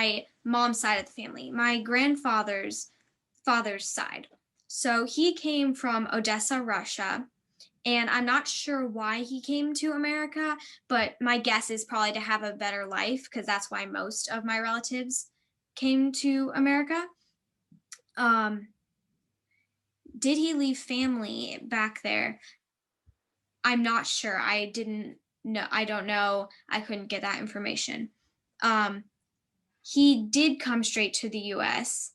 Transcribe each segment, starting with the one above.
my mom's side of the family, my grandfather's father's side. So he came from Odessa, Russia, and I'm not sure why he came to America, but my guess is probably to have a better life because that's why most of my relatives came to America. Um, did he leave family back there? I'm not sure. I didn't know. I don't know. I couldn't get that information. Um, he did come straight to the U.S.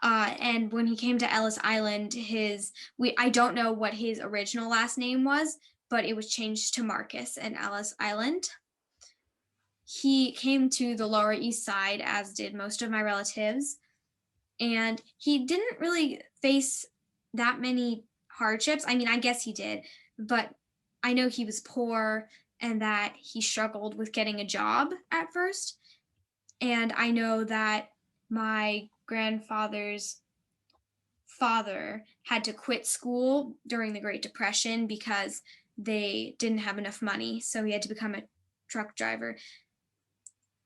And when he came to Ellis Island, I don't know what his original last name was, but it was changed to Marcus in Ellis Island. He came to the Lower East Side, as did most of my relatives, and he didn't really face that many hardships. I mean, I guess he did, but I know he was poor and that he struggled with getting a job at first. And I know that my grandfather's father had to quit school during the Great Depression because they didn't have enough money. So he had to become a truck driver.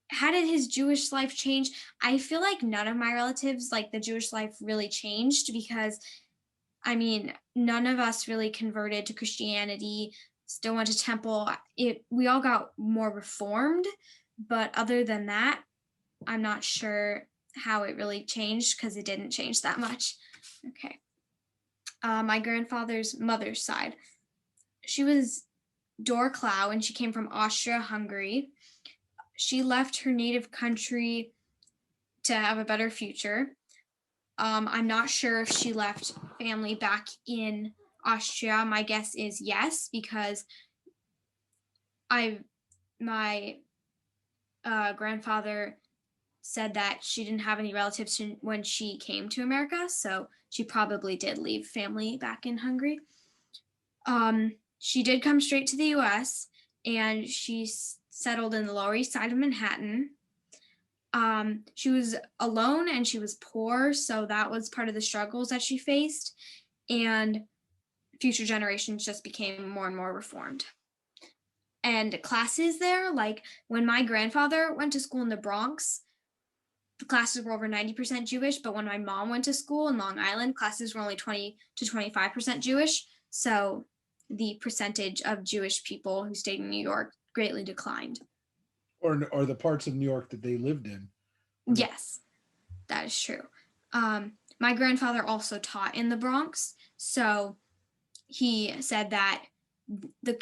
How did his Jewish life change? I feel like none of my relatives, like the Jewish life really changed because, I mean, none of us really converted to Christianity, still went to temple. We all got more reformed, but other than that, I'm not sure how it really changed because it didn't change that much. Okay. My grandfather's mother's side. She was Dorklau and she came from Austria-Hungary. She left her native country to have a better future. I'm not sure if she left family back in Austria. My guess is yes, because my grandfather said that she didn't have any relatives when she came to America, so she probably did leave family back in Hungary. She did come straight to the U.S. and she settled in the Lower East Side of Manhattan. She was alone and she was poor, so that was part of the struggles that she faced. And future generations just became more and more reformed. And classes there, like when my grandfather went to school in the Bronx, the classes were over 90% Jewish, but when my mom went to school in Long Island, classes were only 20 to 25% Jewish. So the percentage of Jewish people who stayed in New York greatly declined. Or the parts of New York that they lived in. Yes, that is true. My grandfather also taught in the Bronx, so he said that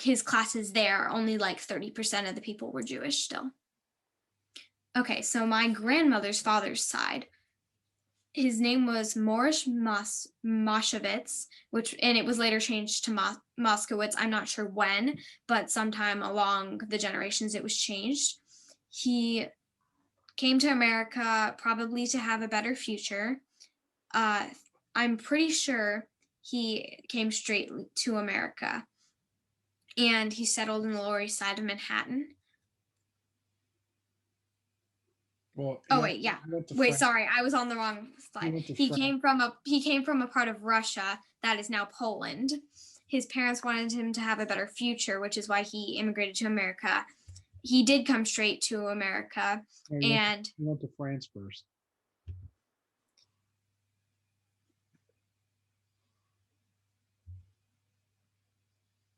his classes there, only like 30% of the people were Jewish still. Okay, so my grandmother's father's side, his name was Morish Moshevitz, and it was later changed to Moskowitz. I'm not sure when, but sometime along the generations it was changed. He came to America probably to have a better future. I'm pretty sure he came straight to America, and he settled in the Lower East Side of Manhattan. Well, Oh wait, yeah. Wait, sorry, I was on the wrong slide. He came from a part of Russia that is now Poland. His parents wanted him to have a better future, which is why he immigrated to America. He did come straight to America, and he went to France first.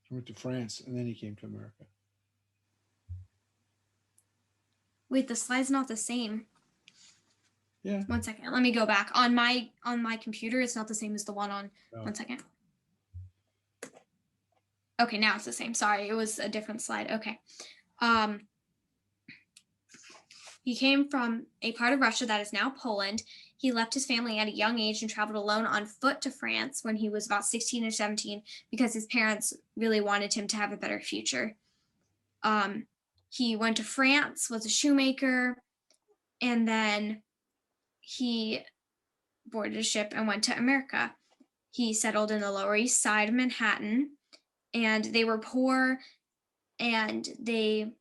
He went to France and then he came to America. wait, the slide's not the same. Yeah. 1 second. Let me go back. On my computer, it's not the same as the one on. No. 1 second. Okay, now it's the same. Sorry, it was a different slide. Okay. He came from a part of Russia that is now Poland. He left his family at a young age and traveled alone on foot to France when he was about 16 or 17 because his parents really wanted him to have a better future. He went to France, was a shoemaker, and then he boarded a ship and went to America. He settled in the Lower East Side of Manhattan, and they were poor and they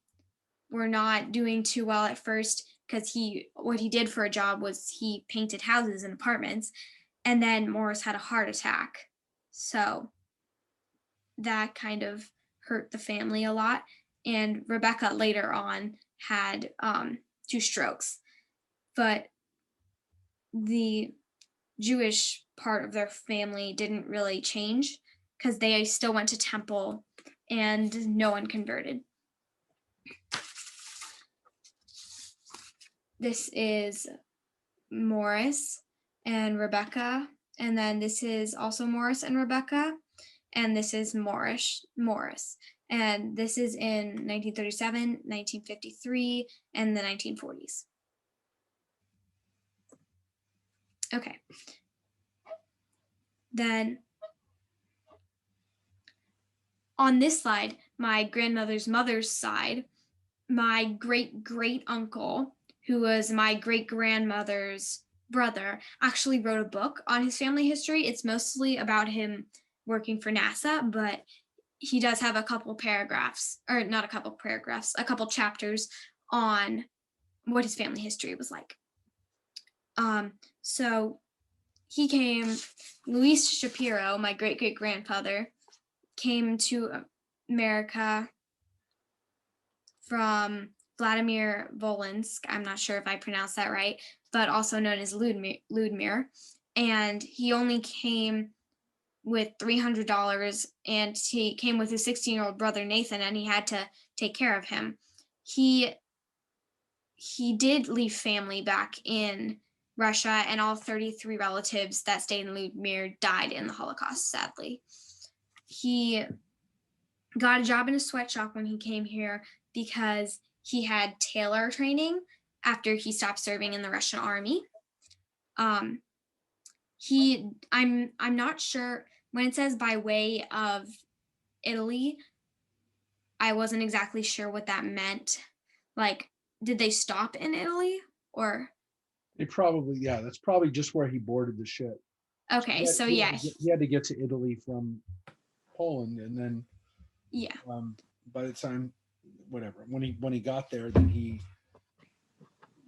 were not doing too well at first because what he did for a job was he painted houses and apartments, and then Morris had a heart attack. So that kind of hurt the family a lot. And Rebecca later on had 2 strokes. but the Jewish part of their family didn't really change because they still went to temple and no one converted. This is Morris and Rebecca, and then this is also Morris and Rebecca, and this is Morris, and this is in 1937, 1953, and the 1940s. Okay. Then on this slide, my grandmother's mother's side, my great uncle, who was my great grandmother's brother, actually wrote a book on his family history. It's mostly about him working for NASA, but he does have a couple paragraphs, or not a couple paragraphs, a couple chapters on what his family history was like. So he came, Luis Shapiro, my great great grandfather, came to America from Vladimir Volinsk. I'm not sure if I pronounced that right, but also known as Ludmir. And he only came with $300, and he came with his 16-year-old brother Nathan, and he had to take care of him. He did leave family back in Russia, and all 33 relatives that stayed in Ludmir died in the Holocaust, sadly. He got a job in a sweatshop when he came here because he had tailor training after he stopped serving in the Russian army. I'm not sure when it says by way of Italy, I wasn't exactly sure what that meant. Like, did they stop in Italy or? They probably, yeah, that's probably just where he boarded the ship. Okay, so yeah. He had to get to Italy from Poland, and then Yeah. By the time, whatever, when he got there, then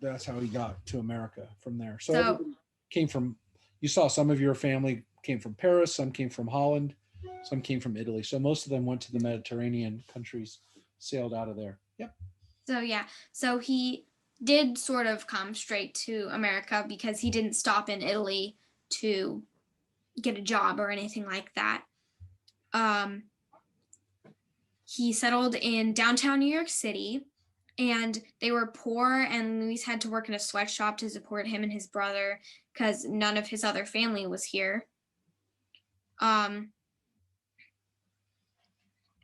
that's how he got to America from there. So everybody came from. You saw some of your family came from Paris, some came from Holland, some came from Italy. So most of them went to the Mediterranean countries, sailed out of there. Yep. So yeah, so he did sort of come straight to America because he didn't stop in Italy to get a job or anything like that. He settled in downtown New York City, and they were poor, and Luis had to work in a sweatshop to support him and his brother because none of his other family was here. And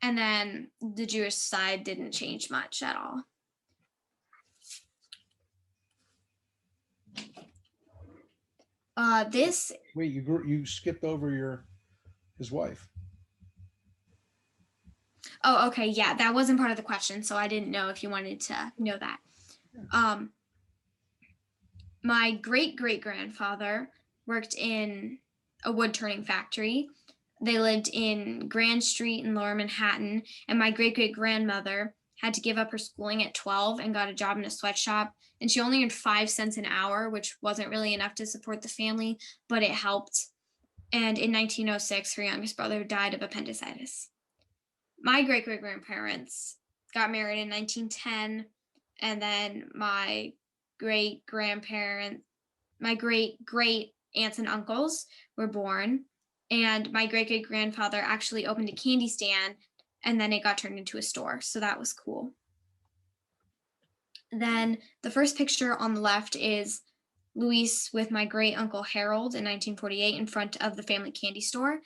then the Jewish side didn't change much at all. This. Wait, you skipped over his wife. Oh, okay, yeah, that wasn't part of the question, so I didn't know if you wanted to know that. Yeah. My great great grandfather worked in a wood turning factory. They lived in Grand Street in Lower Manhattan, and my great great grandmother had to give up her schooling at 12 and got a job in a sweatshop, and she only earned 5 cents an hour, which wasn't really enough to support the family, but it helped. And in 1906, her youngest brother died of appendicitis. My great great grandparents got married in 1910, and then my great grandparents, my great great aunts and uncles were born, and my great great grandfather actually opened a candy stand, and then it got turned into a store, so that was cool. Then the first picture on the left is Luis with my great uncle Harold in 1948 in front of the family candy store,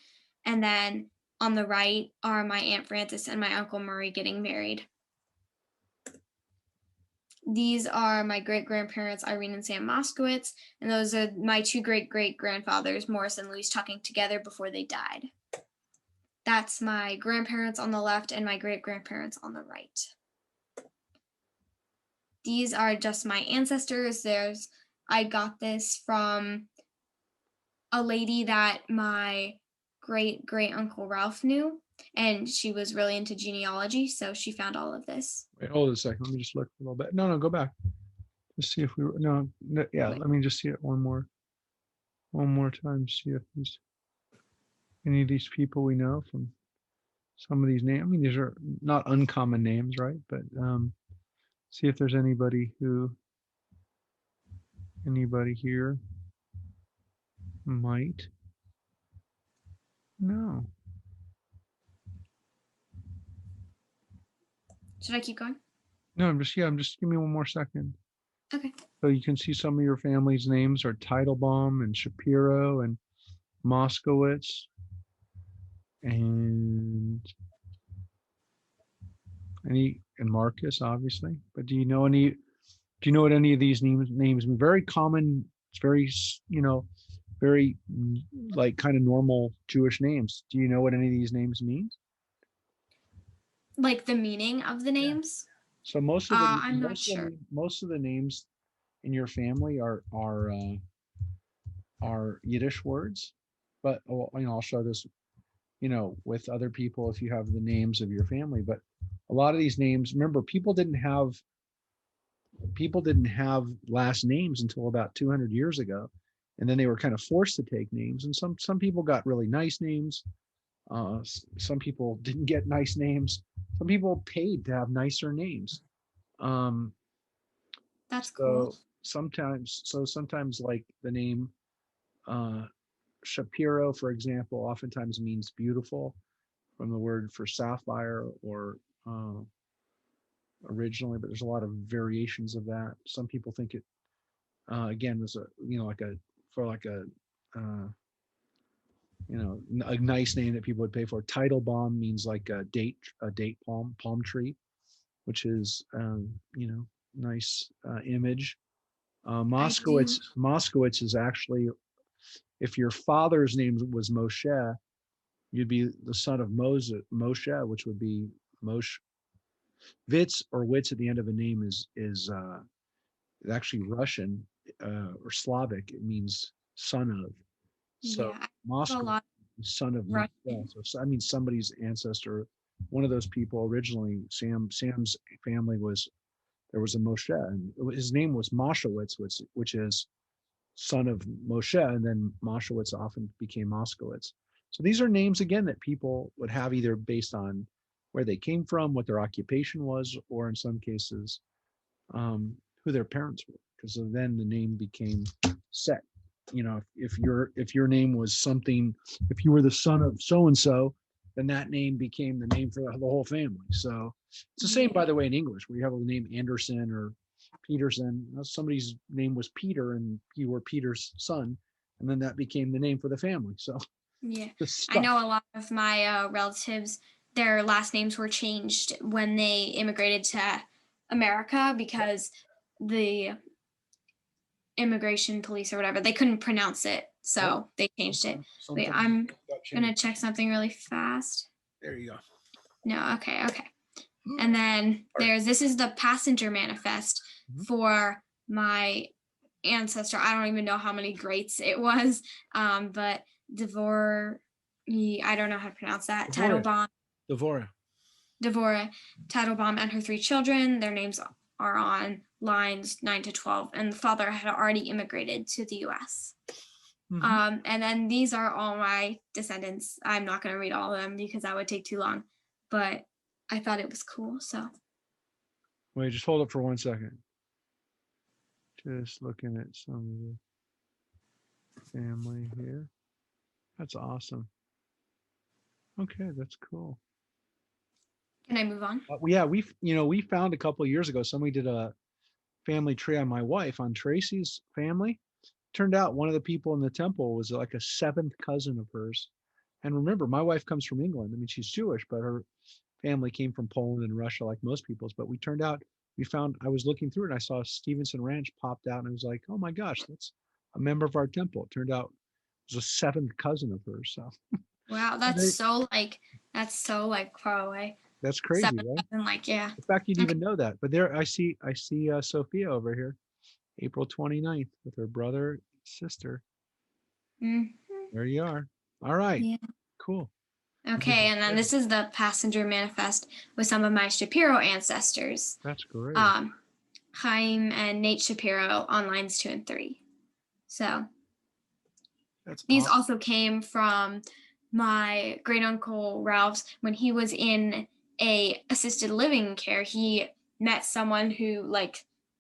and then on the right are my Aunt Frances and my Uncle Murray getting married. These are my great-grandparents, Irene and Sam Moskowitz, and those are my two great-great-grandfathers, Morris and Louise, talking together before they died. That's my grandparents on the left and my great-grandparents on the right. These are just my ancestors. I got this from a lady that my great-great-uncle Ralph knew, and she was really into genealogy, so she found all of this. Wait, hold a second. Let me just look a little bit. No, go back. Just see if yeah. Let me just see it one more time. See if there's any of these people we know from some of these names. I mean, these are not uncommon names, right? But see if there's anybody who Anybody here might know. Should I keep going? No, I'm just give me one more second. Okay. So you can see some of your family's names are Teitelbaum and Shapiro and Moskowitz and Marcus, obviously. But do you know what any of these names mean? Very common. It's very, very like kind of normal Jewish names. Do you know what any of these names mean? Like the meaning of the Yeah. names? So I'm not sure. most of the names in your family are Yiddish words, but I'll show this, with other people if you have the names of your family. But a lot of these names, remember, people didn't have last names until about 200 years ago, and then they were kind of forced to take names. And some people got really nice names. Some people didn't get nice names. Some people paid to have nicer names. Um, That's cool. sometimes like the name uh, Shapiro, for example, oftentimes means beautiful from the word for sapphire or originally, but there's a lot of variations of that. Some people think it again was like a for like a nice name that people would pay for. Teitelbaum means like a date palm tree, which is nice image. I do. Moskowitz is actually, if your father's name was Moshe, you'd be the son of Moshe, which would be Moshe. Vitz or Witz at the end of a name is actually Russian or Slavic. It means son of. So Yeah, I have a Moscow, lot son of Moshe. Russian. So I mean somebody's ancestor. One of those people originally, Sam's family was, there was a Moshe, and his name was Moshowitz, which is son of Moshe, and then Moshowitz often became Moskowitz. So these are names again that people would have either based on where they came from, what their occupation was, or in some cases, who their parents were, because then the name became set. If your name was something, if you were the son of so and so, then that name became the name for the whole family. So it's the same, by the way, in English, where you have the name Anderson or Peterson. Somebody's name was Peter, and you were Peter's son, and then that became the name for the family. So Yeah, I stuff. know a lot of my relatives, their last names were changed when they immigrated to America because the immigration police or whatever, they couldn't pronounce it. So they changed it. Wait, I'm going to check something really fast. There you go. No, okay. And then this is the passenger manifest for my ancestor. I don't even know how many greats it was, but I don't know how to pronounce that. Teitelbaum. Devorah Teitelbaum and her 3 children. Their names are on lines 9 to 12, and the father had already immigrated to the U.S. And then these are all my descendants. I'm not going to read all of them because that would take too long, but I thought it was cool. So wait, just hold it for 1 second. Just looking at some of the family here. That's awesome. Okay, that's cool. Can I move on? Yeah, we found a couple of years ago, somebody did a family tree on my wife, on Tracy's family. Turned out one of the people in the temple was like a 7th cousin of hers. And remember, my wife comes from England. I mean, she's Jewish, but her family came from Poland and Russia, like most people's. But I was looking through it, and I saw Stevenson Ranch popped out, and I was like, oh my gosh, that's a member of our temple. It turned out it was a 7th cousin of hers. So wow, that's so far away. That's crazy, 7 right? cousin, yeah. In fact, you'd even know that. But there, I see Sophia over here, April 29th, with her brother and sister. There you are. All right. Yeah. Cool. Okay, and then this is the passenger manifest with some of my Shapiro ancestors. That's great. Chaim and Nate Shapiro on lines 2 and 3. So these also came from my great uncle Ralph's. When he was in a assisted living care, he met someone who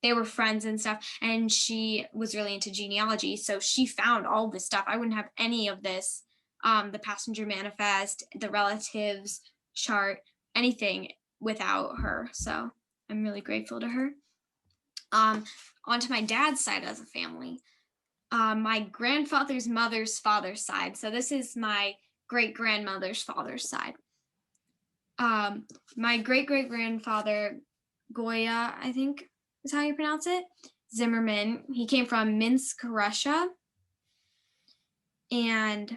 they were friends and stuff, and she was really into genealogy, so she found all this stuff. I wouldn't have any of this, the passenger manifest, the relatives chart, anything without her. So I'm really grateful to her. Onto my dad's side of the family. My grandfather's mother's father's side. So this is my great grandmother's father's side. My great great grandfather, Goya, I think is how you pronounce it, Zimmerman. He came from Minsk, Russia, and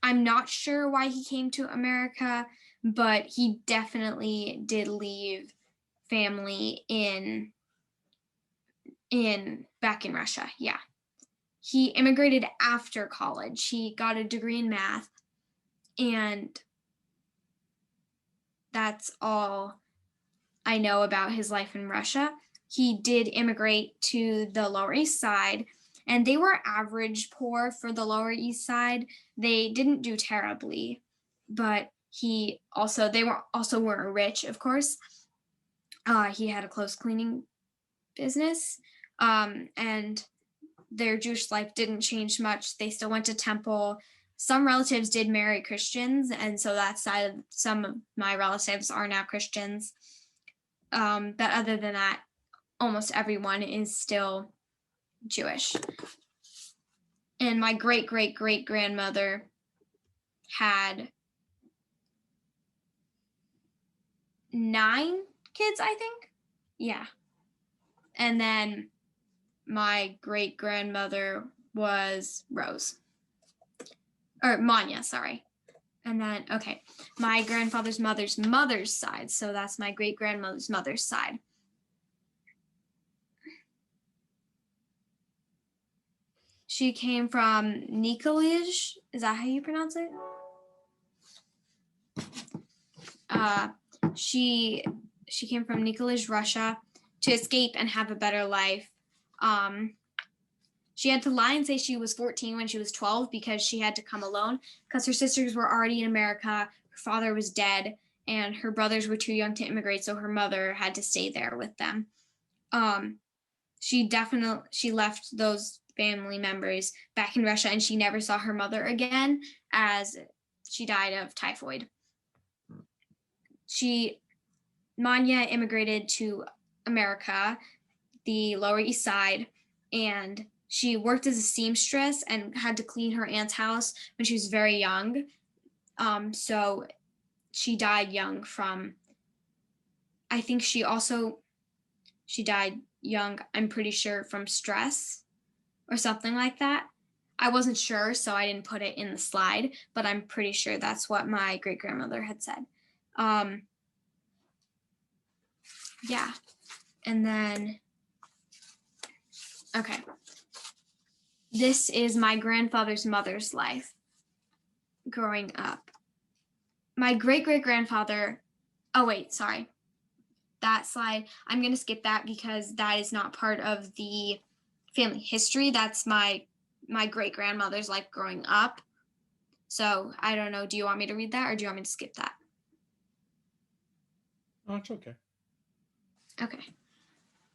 I'm not sure why he came to America, but he definitely did leave family in back in Russia. Yeah. He immigrated after college. He got a degree in math, and that's all I know about his life in Russia. He did immigrate to the Lower East Side, and they were average poor for the Lower East Side. They didn't do terribly, but they weren't rich, of course. He had a clothes cleaning business, and their Jewish life didn't change much. They still went to temple. Some relatives did marry Christians, and so that side of some of my relatives are now Christians. But other than that, almost everyone is still Jewish. And my great great great grandmother had 9 kids, I think. Yeah. And then my great grandmother was Rose. Or Manya, sorry. And then, okay, my grandfather's mother's side. So that's my great grandmother's mother's side. She came from Nikolish. Is that how you pronounce it? She came from Nikolish, Russia, to escape and have a better life. She had to lie and say she was 14 when she was 12 because she had to come alone because her sisters were already in America, her father was dead, and her brothers were too young to immigrate, so her mother had to stay there with them. She left those family members back in Russia, and she never saw her mother again as she died of typhoid. Manya immigrated to America, the Lower East Side, and she worked as a seamstress and had to clean her aunt's house when she was very young. So she died young from, I think she died young, I'm pretty sure, from stress or something like that. I wasn't sure, so I didn't put it in the slide, but I'm pretty sure that's what my great grandmother had said. Yeah. And then, okay. This is my grandfather's mother's life growing up. My great great grandfather, oh wait, sorry. That slide, I'm going to skip that because that is not part of the family history. That's my great grandmother's life growing up. So I don't know. Do you want me to read that or do you want me to skip that? Oh, it's okay. Okay.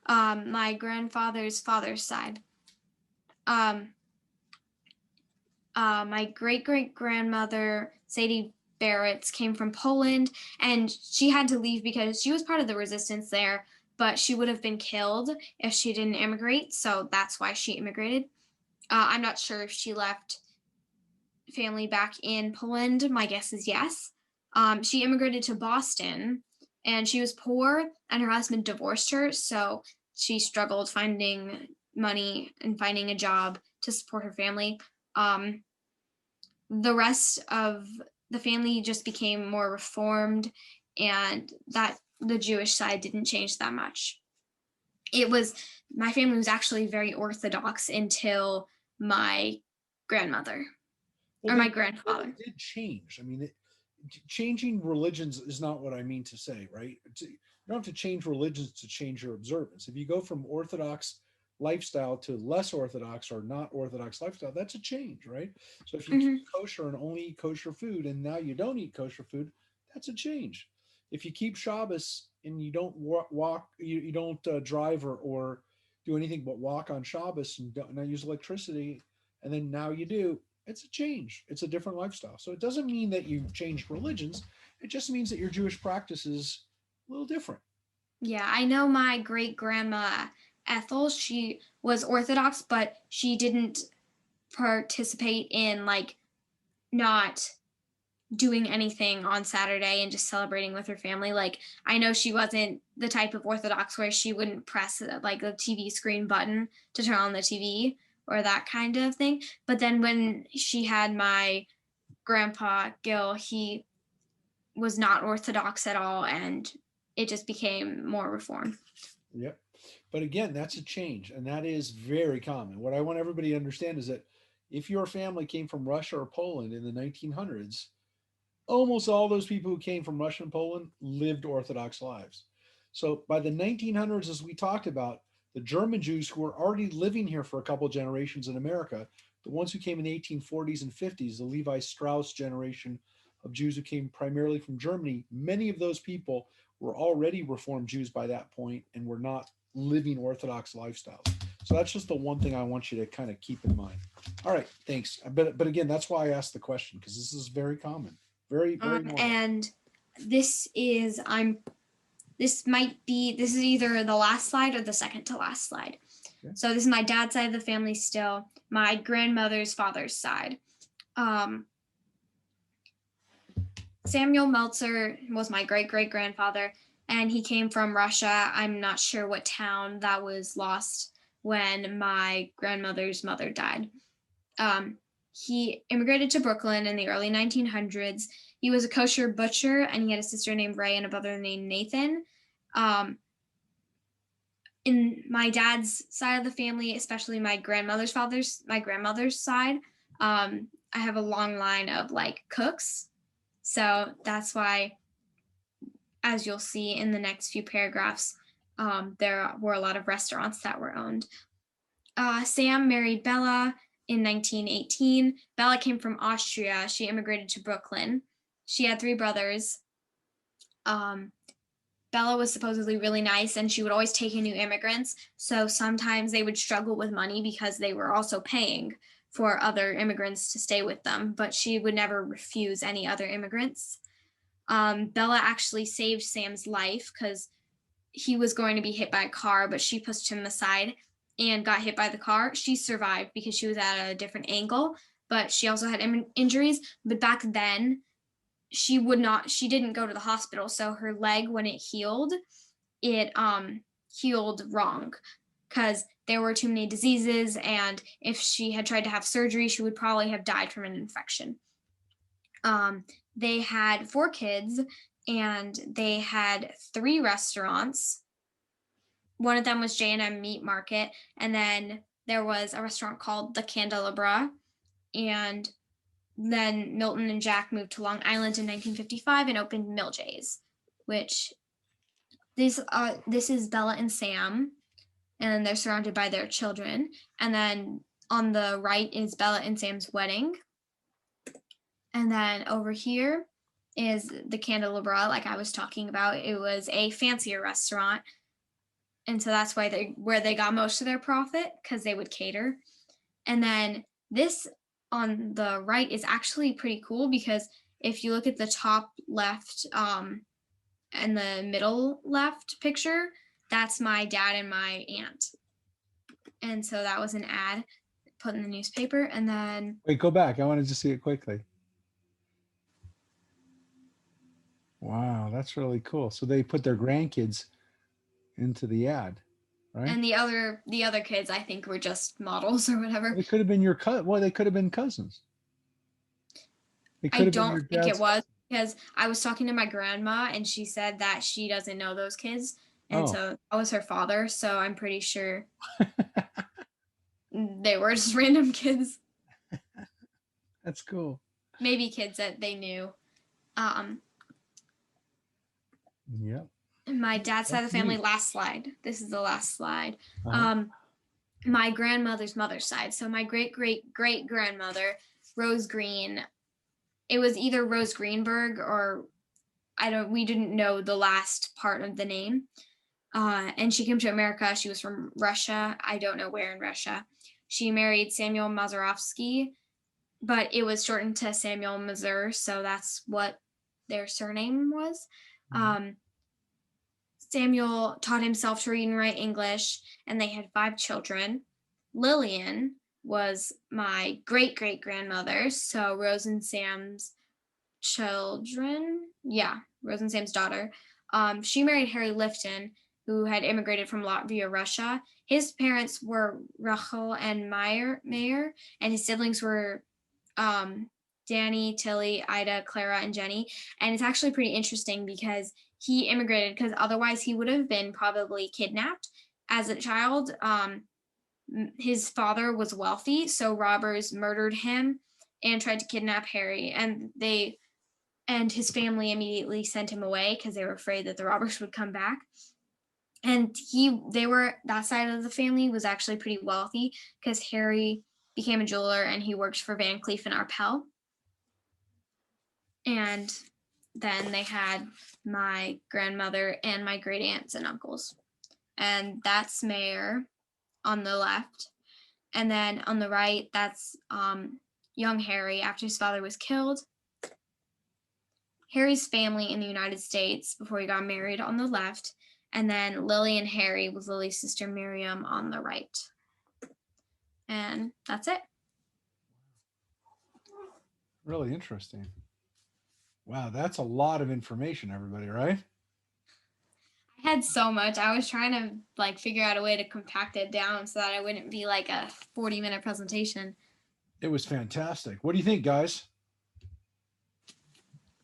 My grandfather's father's side. My great great grandmother, Sadie Barrett's, came from Poland, and she had to leave because she was part of the resistance there, but she would have been killed if she didn't immigrate, so that's why she immigrated. I'm not sure if she left family back in Poland. My guess is yes. She immigrated to Boston, and she was poor, and her husband divorced her, so she struggled finding money and finding a job to support her family. The rest of the family just became more reformed, and that the Jewish side didn't change that much. My family was actually very Orthodox until my grandmother or my grandfather. It did change. I mean, changing religions is not what I mean to say, right? You don't have to change religions to change your observance. If you go from Orthodox lifestyle to less Orthodox or not Orthodox lifestyle, that's a change, right? So if you keep kosher and only eat kosher food, and now you don't eat kosher food, that's a change. if you keep Shabbos and you don't walk, you don't drive or do anything but walk on Shabbos and don't not use electricity, and then now you do, it's a change. It's a different lifestyle. So it doesn't mean that you've changed religions. It just means that your Jewish practice is a little different. Yeah, I know my great grandma Ethel, she was Orthodox, but she didn't participate in like not doing anything on Saturday and just celebrating with her family. Like I know she wasn't the type of Orthodox where she wouldn't press like the TV screen button to turn on the TV or that kind of thing. But then when she had my grandpa Gil, he was not Orthodox at all, and it just became more reform. Yep. But again, that's a change, and that is very common. What I want everybody to understand is that if your family came from Russia or Poland in the 1900s, almost all those people who came from Russia and Poland lived Orthodox lives. So by the 1900s, as we talked about, the German Jews who were already living here for a couple of generations in America, the ones who came in the 1840s and 50s, the Levi Strauss generation of Jews who came primarily from Germany, many of those people were already Reformed Jews by that point and were not living Orthodox lifestyles. So that's just the one thing I want you to kind of keep in mind. All right, thanks. But again, that's why I asked the question, because this is very common. Very, very normal. And this is this is either the last slide or the second to last slide. Okay. So this is my dad's side of the family still, my grandmother's father's side. Samuel Meltzer was my great-great-grandfather, and he came from Russia. I'm not sure what town that was lost when my grandmother's mother died. He immigrated to Brooklyn in the early 1900s. He was a kosher butcher, and he had a sister named Ray and a brother named Nathan. In my dad's side of the family, especially my grandmother's side, I have a long line of like cooks. So that's why, as you'll see in the next few paragraphs, there were a lot of restaurants that were owned. Sam married Bella in 1918. Bella came from Austria. She immigrated to Brooklyn. She had 3 brothers. Bella was supposedly really nice, and she would always take in new immigrants. So sometimes they would struggle with money because they were also paying for other immigrants to stay with them, but she would never refuse any other immigrants. Bella actually saved Sam's life because he was going to be hit by a car, but she pushed him aside and got hit by the car. She survived because she was at a different angle, but she also had injuries. But back then, she didn't go to the hospital. So her leg, when it healed wrong because there were too many diseases. And if she had tried to have surgery, she would probably have died from an infection. They had 4 kids, and they had 3 restaurants. One of them was J&M Meat Market, and then there was a restaurant called the Candelabra, and then Milton and Jack moved to Long Island in 1955 and opened Mill J's, which this is Bella and Sam, and they're surrounded by their children. And then on the right is Bella and Sam's wedding. And then over here is the Candelabra, like I was talking about. It was a fancier restaurant. And so that's why where they got most of their profit, because they would cater. And then this on the right is actually pretty cool, because if you look at the top left and the middle left picture, that's my dad and my aunt. And so that was an ad put in the newspaper. And then wait, go back. I wanted to see it quickly. Wow, that's really cool. So they put their grandkids into the ad, right? And the other kids, I think, were just models or whatever. They could have been your well, they could have been cousins. I don't think it was, because I was talking to my grandma and she said that she doesn't know those kids. And so I was her father. So I'm pretty sure they were just random kids. That's cool. Maybe kids that they knew. Yep. My dad's side of the family, last slide. This is the last slide. My grandmother's mother's side. So my great-great-great-grandmother, Rose Green, it was either Rose Greenberg or we didn't know the last part of the name. And she came to America. She was from Russia. I don't know where in Russia. She married Samuel Mazerovsky, but it was shortened to Samuel Mazur, so that's what their surname was. Samuel taught himself to read and write English, and they had 5 children. Lillian was my great great grandmother, so Rose and Sam's children. Yeah, Rose and Sam's daughter. She married Harry Lifton, who had immigrated from Latvia, Russia. His parents were Rachel and Mayer, and his siblings were Danny, Tilly, Ida, Clara, and Jenny. And it's actually pretty interesting because he immigrated because otherwise he would have been probably kidnapped as a child. His father was wealthy, so robbers murdered him and tried to kidnap Harry, and his family immediately sent him away because they were afraid that the robbers would come back. And that side of the family was actually pretty wealthy because Harry became a jeweler and he worked for Van Cleef and Arpels. And then they had my grandmother and my great aunts and uncles. And that's Mayor on the left. And then on the right, that's young Harry after his father was killed. Harry's family in the United States before he got married on the left. And then Lily and Harry with Lily's sister Miriam on the right. And that's it. Really interesting. Wow, that's a lot of information, everybody, right? I had so much. I was trying to figure out a way to compact it down so that I wouldn't be like a 40-minute presentation. It was fantastic. What do you think, guys?